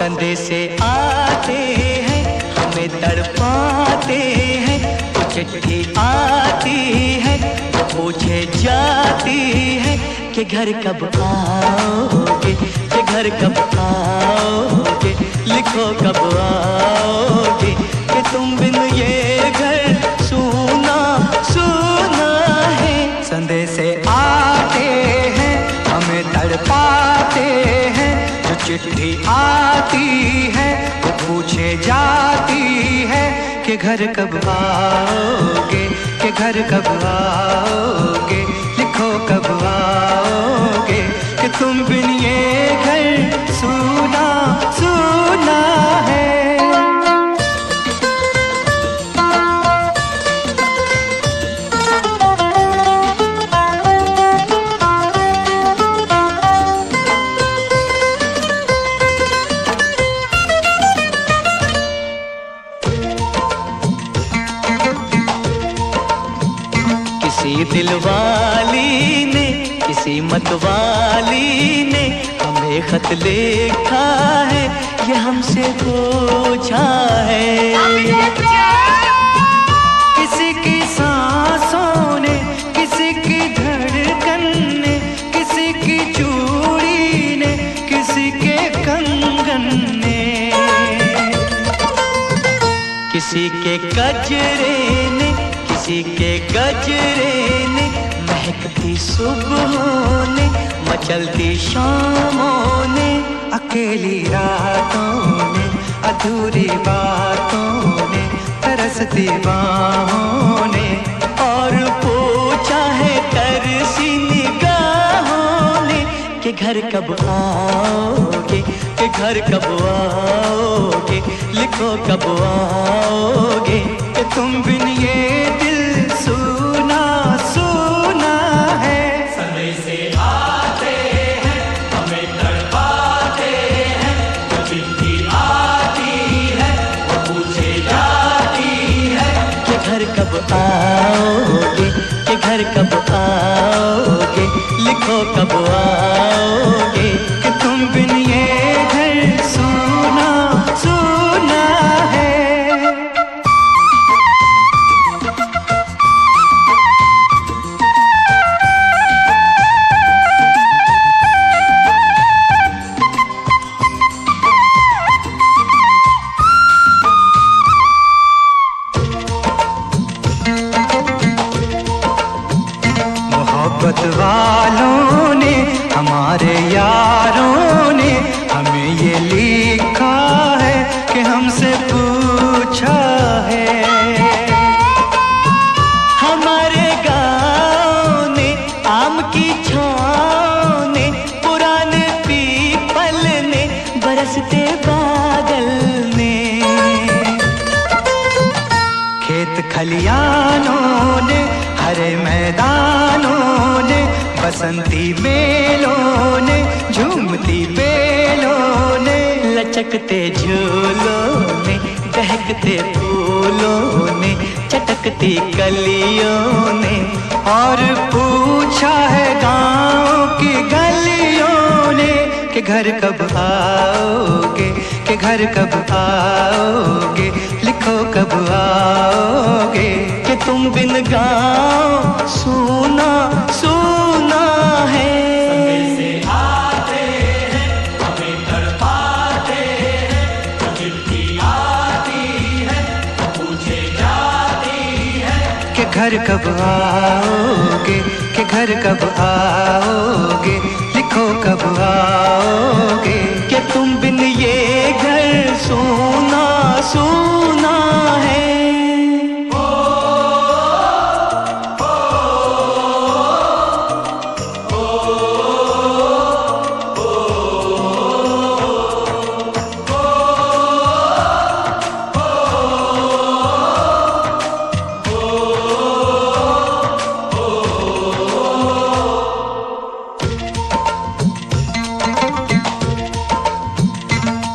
संदेशे आते हैं हमें तड़पाते हैं, चिट्ठी आती है पूछे जाती है कि घर कब आओगे, कि घर कब आओगे, लिखो कब आओगे, कि तुम बिन ये घर सूना सूना है। संदेशे आते हैं हमें तड़पाते हैं, जो चिट्ठी आती है वो पूछे जाती है कि घर कब आओगे, कि घर कब आओगे, लिखो कब आओगे, कि तुम बिन ये घर सूना सूना है। किसी दिलवाली ने किसी मतवाली ने हमें खत लिखा है, ये हमसे पूछा है। किसी की सांसों ने, किसी की धड़कन ने, किसी की चूड़ी ने, किसी के कंगन ने, किसी के गजरे ने, किसी के गजरे ने, महकती सुबहों ने, मचलती शामों ने, अकेली रातों ने, अधूरी बातों ने, तरसती बाहों ने, और पूछा है तरसी निगाहों ने कि घर कब आओगे, कि घर कब आओगे, लिखो कब आओगे, कि तुम बिन ये दिल सूना सूना है। संदेशे आते हैं हमें तड़पाते हैं, जो चिट्ठी आती है वो पूछे जाती है कि घर कब आओगे, कि घर कब आओगे, लिखो कब आओगे, कि तुम बिन ये घर सूना सूना है। मोहब्बत वालों ने, हमारे यारों ने हमें ये लिखा है कि हमसे पूछा है। हमारे गाँव ने, आम की छाँव ने, पुराने पीपल ने, बरसते बादल ने, खेत खलियानों ने, हरे मैदानों ने, बसंती मेलों ने, झूमती बेलों ने, लचकते झूलों ने, दहकते फूलों ने, चटकती कलियों ने, और पूछा है गाँव की गलियों ने कि घर कब आओगे, कि घर कब आओगे, लिखो कब आओगे, कि तुम बिन गाँव सूना सूना है। संदेशे आते हैं हमें तड़पाते हैं, जो चिट्ठी आती है वो पूछे जाती है कि घर कब आओगे, कि घर कब आओगे, लिखो कब आओगे, कि तुम बिन ये घर सूना सूना है।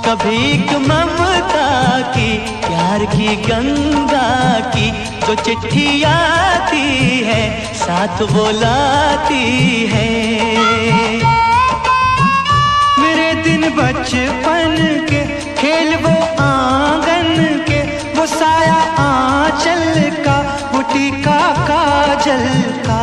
कभी एक ममता की, प्यार की गंगा की, जो चिट्ठी आती है साथ वो लाती है। मेरे दिन बचपन के खेल वो आंगन के, वो साया आंचल का, वो टीका काजल का।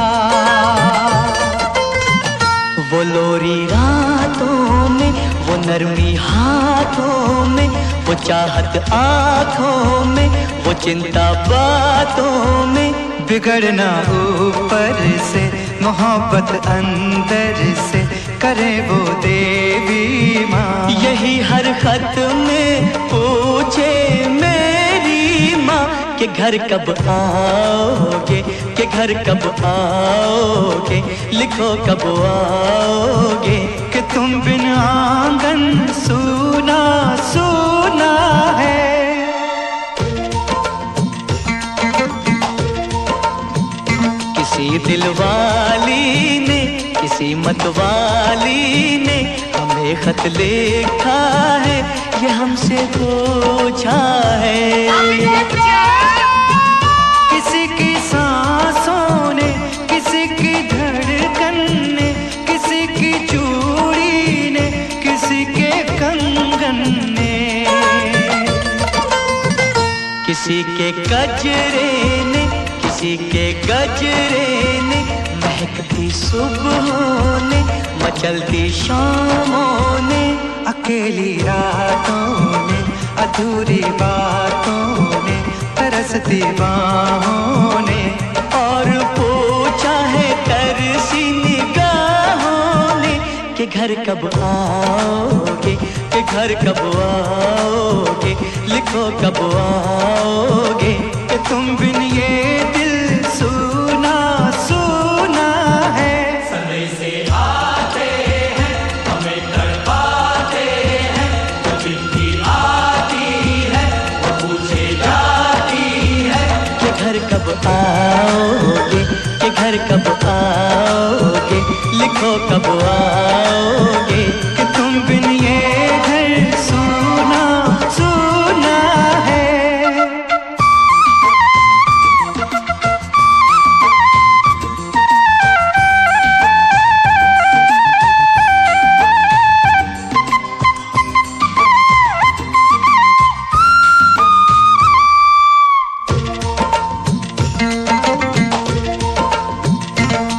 वो लोरी रातों में, वो नरमी हाथों में, वो चाहत आँखों में, वो चिंता बातों में। बिगड़ना ऊपर से, मोहब्बत अंदर से, करे वो देवी माँ। यही हर खत में पूछे मेरी माँ कि घर कब आओगे, कि घर कब आओगे, लिखो कब आओगे। कि तुम बिन आंगन सूना सूना है। किसी दिलवाली ने, किसी मतवाली ने हमें खत लिखा है, ये हमसे पूछा है। किसी की सांसों ने, किसी की धड़कन ने, किसी की चूड़ी ने, किसी के कंगन ने, किसी के गजरे ने, किसी के गजरे ने, महकती सुबहों ने, मचलती शामों ने, अकेली रातों ने, अधूरी बातों ने, तरसती बाहों ने, और पूछा है तरसी निगाहों ने कि घर कब आओगे, कि घर कब आओगे, लिखो कब आओगे। कि तुम बिन ये दिल सूना सूना है। संदेशे आते हैं, हमें तड़पाते हैं, वो चिट्ठी आती है, वो पूछे जाती है कि घर कब आओगे, कि घर कब आओगे, लिखो कब आओगे। कि तुम बिन ये घर सूना सूना है।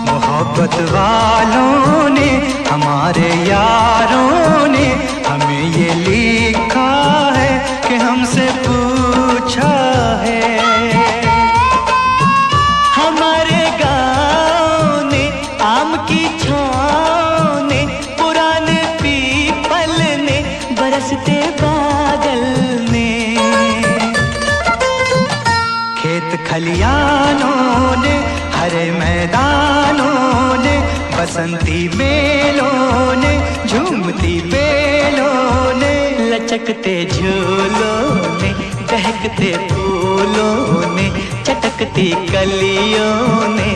मोहब्बत वालों ने, हमारे यारों ने हमें ये लिखा है कि हमसे पूछा है। हमारे गाँव ने, आम की छाँव ने, पुराने पीपल ने, बरसते बादल ने, खेत खलियानों ने, हरे मैदानों ने, बसंती मेलों ने, झूमती बेलों ने, लचकते झूलों ने, दहकते फूलों ने, चटकती कलियों ने,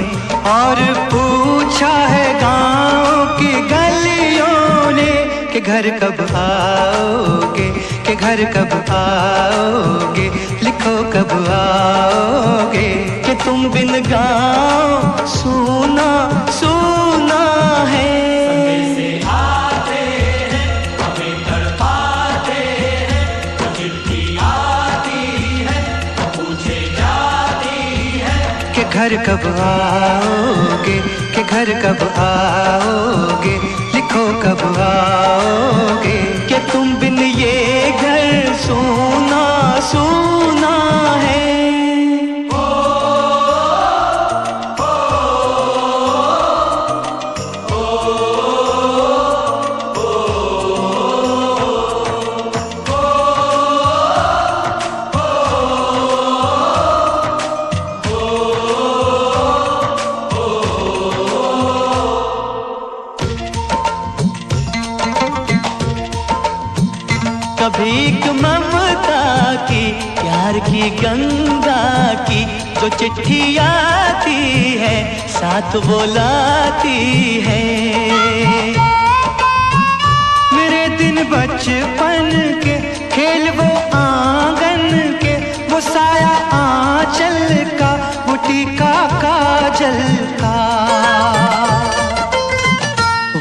और पूछा है गाँव की गलियों ने कि घर कब आओगे, कि घर कब आओगे, लिखो कब आओगे। कि तुम बिन गाँव सूना सूना है। संदेशे आते हैं, हमें तड़पाते हैं, वो चिट्ठी आती है, वो पूछे जाती है कि घर कब आओगे, कि घर कब आओगे, लिखो कब आओगे। कि तुम बिन ये घर सूना सूना है। कभी एक ममता की, प्यार की गंगा की, जो चिट्ठी आती है, साथ वो लाती है। मेरे दिन बचपन के, खेल वो आंगन के, वो साया आंचल का, वो टीका काजल का।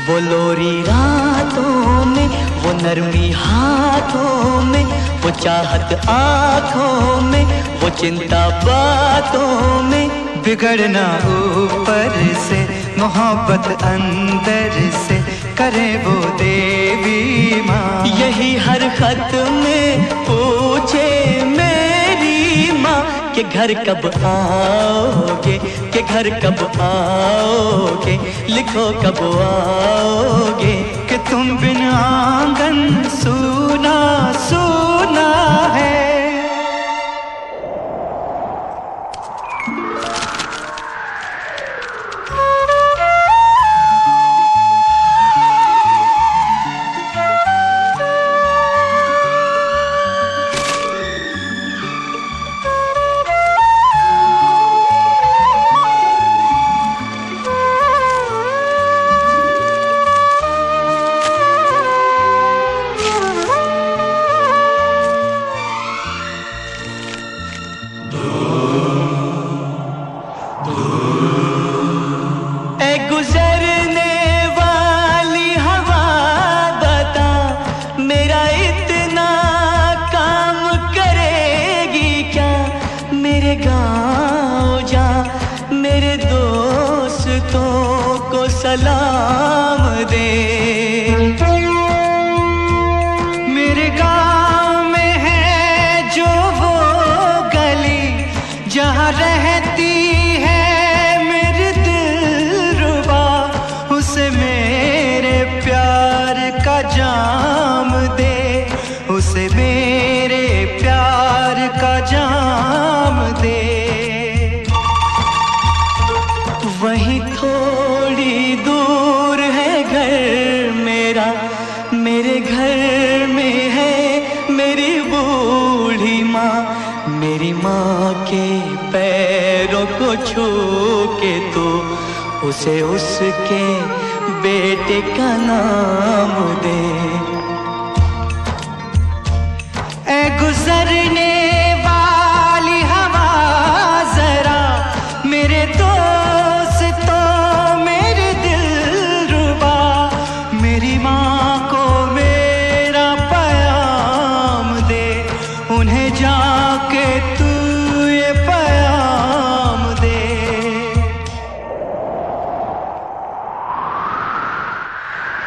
वो लोरी रातों में, वो नरमी हाथ हाथों में, वो चाहत आँखों में, वो चिंता बातों में। बिगड़ना ऊपर से, मोहब्बत अंदर से, करे वो देवी माँ। यही हर खत में पूछे मेरी माँ कि घर कब आओगे, कि घर कब आओगे, लिखो कब आओगे। कि तुम बिन आंगन सूना सूना है। सलाम दे। मेरे गांव में है जो वो गली जहाँ रहती है मेरी दिलरुबा, उसे मेरे प्यार का जाम दे, उसे मेरे प्यार का जाम दे। वहीं थोड़ी दूर है घर मेरा, मेरे घर में है मेरी बूढ़ी माँ। मेरी माँ के पैरों को छू के तो उसे उसके बेटे का नाम दे। ऐ गुजरने वाली हवा जरा मेरे जाके तू ये पैगाम दे।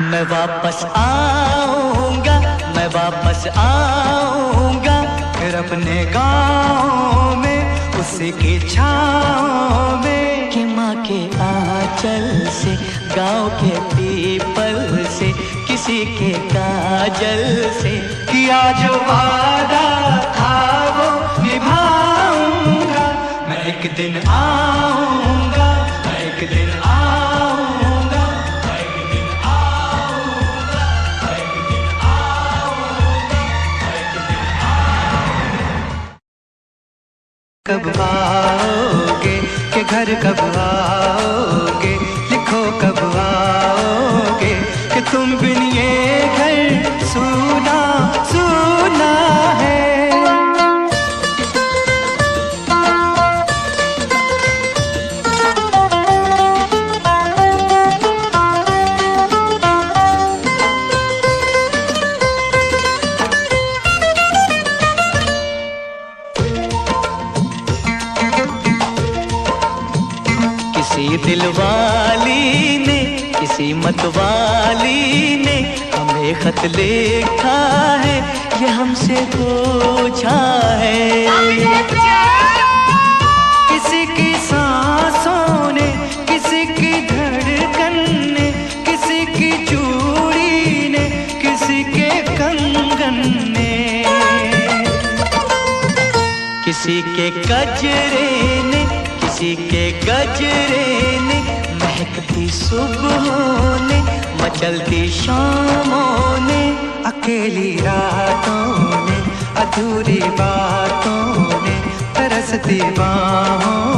मैं वापस आऊंगा, मैं वापस आऊंगा, फिर अपने गाँव में उसी की छाँव में। कि माँ के आंचल से, गाँव के पीपल से, किसी के काजल से किया जो वादा था वो निभाऊंगा। मैं एक दिन आऊंगा, मैं एक दिन आऊंगा, मैं एक दिन आऊंगा, मैं एक दिन आऊंगा, मैं एक दिन आऊंगा। कब आओगे, कि घर कब आओगे, लिखो कब आओगे। कि तुम बिन ये घर सूना सूना है। किसी दिलवाली ने, किसी मतवाली ने हमें खत लिखा है, ये हमसे पूछा है। किसी की सांसों ने, किसी की धड़कन ने, किसी की चूड़ी ने, किसी के कंगन ने, किसी के गजरे ने, किसी के गजरे ने, महकती सुबहों ने, मचलती शामों ने, अकेली रातों ने, अधूरी बातों ने, तरसती बाहों